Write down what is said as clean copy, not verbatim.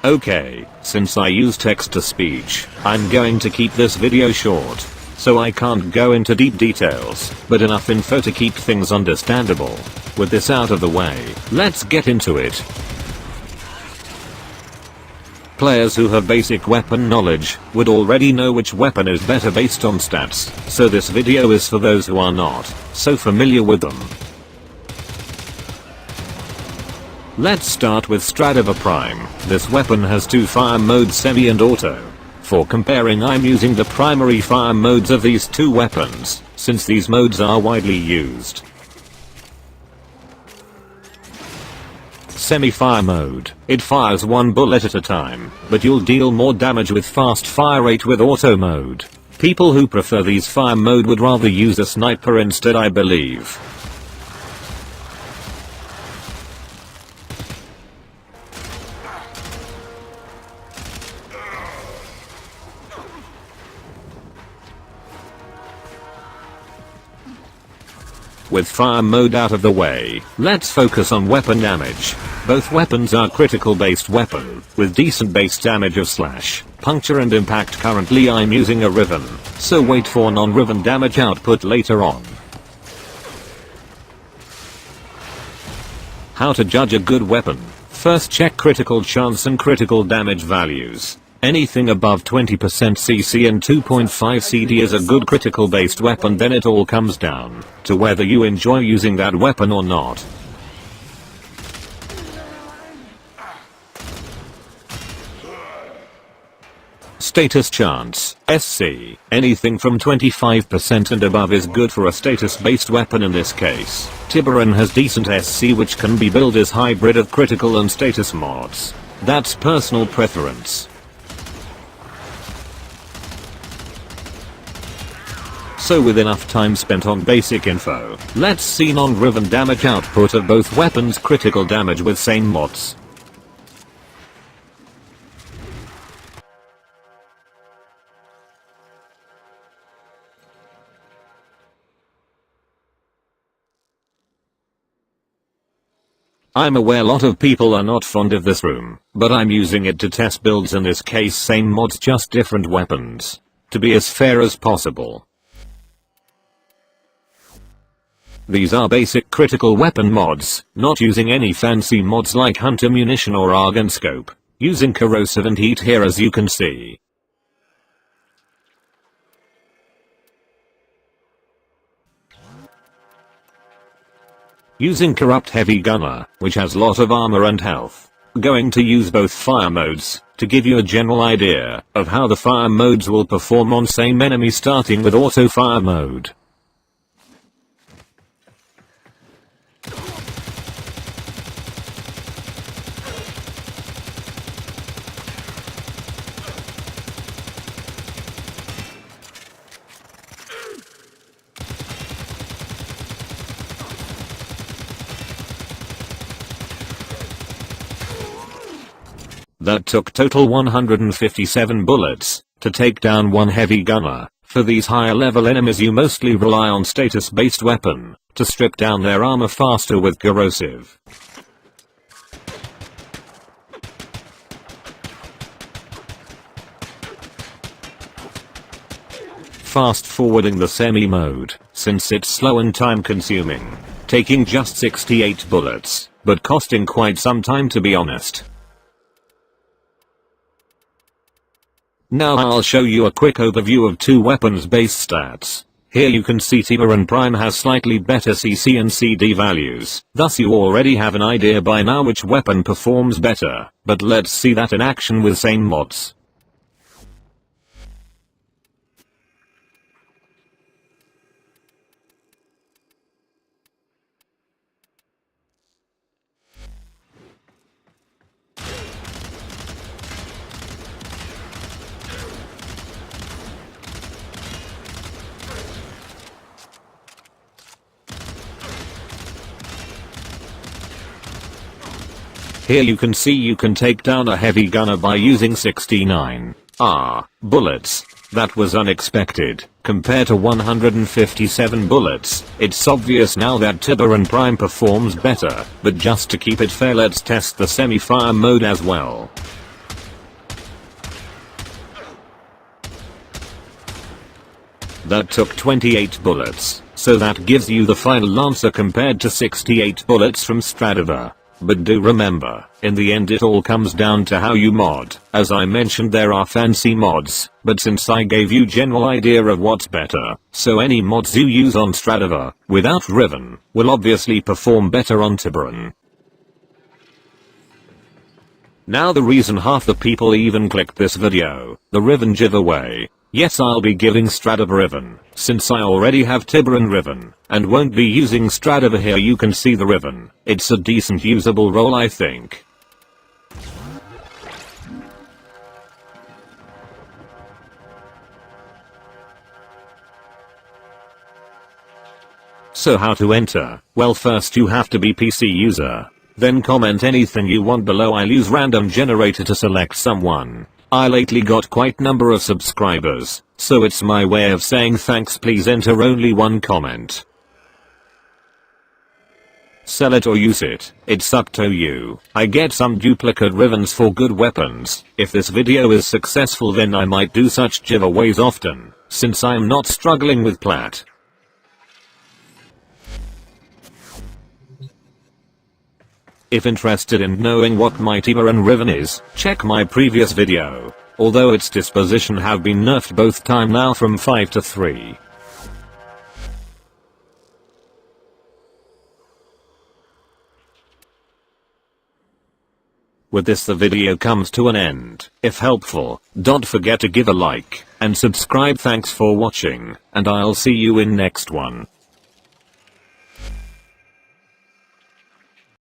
Okay, since I use text-to-speech, I'm going to keep this video short, so I can't go into deep details, but enough info to keep things understandable. With this out of the way, let's get into it. Players who have basic weapon knowledge would already know which weapon is better based on stats, so this video is for those who are not so familiar with them. Let's start with Stradavar Prime. This weapon has two fire modes, semi and auto. For comparing, I'm using the primary fire modes of these two weapons, since these modes are widely used. Semi-fire mode. It fires one bullet at a time, but you'll deal more damage with fast fire rate with auto mode. People who prefer these fire mode would rather use a sniper instead, I believe. With fire mode out of the way, let's focus on weapon damage. Both weapons are critical based weapon, with decent base damage of slash, puncture and impact. Currently I'm using a Riven, so wait for non-Riven damage output later on. How to judge a good weapon. First, check critical chance and critical damage values. Anything above 20% CC and 2.5 CD is a good critical based weapon. Then it all comes down to whether you enjoy using that weapon or not. Status chance, SC. Anything from 25% and above is good for a status based weapon. In this case, Tiberon has decent SC, which can be built as hybrid of critical and status mods. That's personal preference. So with enough time spent on basic info, let's see non-Riven damage output of both weapons' critical damage with same mods. I'm aware a lot of people are not fond of this room, but I'm using it to test builds. In this case, same mods, just different weapons. To be as fair as possible. These are basic critical weapon mods, not using any fancy mods like hunter munition or argon scope. Using corrosive and heat here, as you can see. Using corrupt heavy gunner, which has lot of armor and health. Going to use both fire modes to give you a general idea of how the fire modes will perform on same enemy, starting with auto fire mode. That took total 157 bullets to take down one heavy gunner. For these higher level enemies you mostly rely on status based weapon to strip down their armor faster with corrosive. Fast forwarding the semi mode, since it's slow and time consuming, taking just 68 bullets, but costing quite some time, to be honest. Now I'll show you a quick overview of two weapons based stats. Here you can see Tiberon Prime has slightly better CC and CD values, thus you already have an idea by now which weapon performs better, but let's see that in action with same mods. Here you can see you can take down a heavy gunner by using 69 bullets. That was unexpected. Compared to 157 bullets, it's obvious now that Tiberon Prime performs better, but just to keep it fair, let's test the semi-fire mode as well. That took 28 bullets, so that gives you the final answer compared to 68 bullets from Stradavar. But do remember, in the end it all comes down to how you mod. As I mentioned, there are fancy mods, but since I gave you general idea of what's better, so any mods you use on Stradavar, without Riven, will obviously perform better on Tiberon. Now the reason half the people even clicked this video, the Riven giveaway. Yes, I'll be giving Stradavar Riven, since I already have Tiberon Riven, and won't be using Stradavar. Here you can see the Riven. It's a decent usable role, I think. So how to enter? Well, first you have to be PC user. Then comment anything you want below. I'll use random generator to select someone. I lately got quite number of subscribers, so it's my way of saying thanks. Please enter only one comment. Sell it or use it, it's up to you. I get some duplicate Rivens for good weapons. If this video is successful, then I might do such giveaways often, since I'm not struggling with plat. If interested in knowing what my Tiberon Riven is, check my previous video. Although its disposition have been nerfed both time now from 5 to 3. With this the video comes to an end. If helpful, don't forget to give a like and subscribe. Thanks for watching, and I'll see you in next one.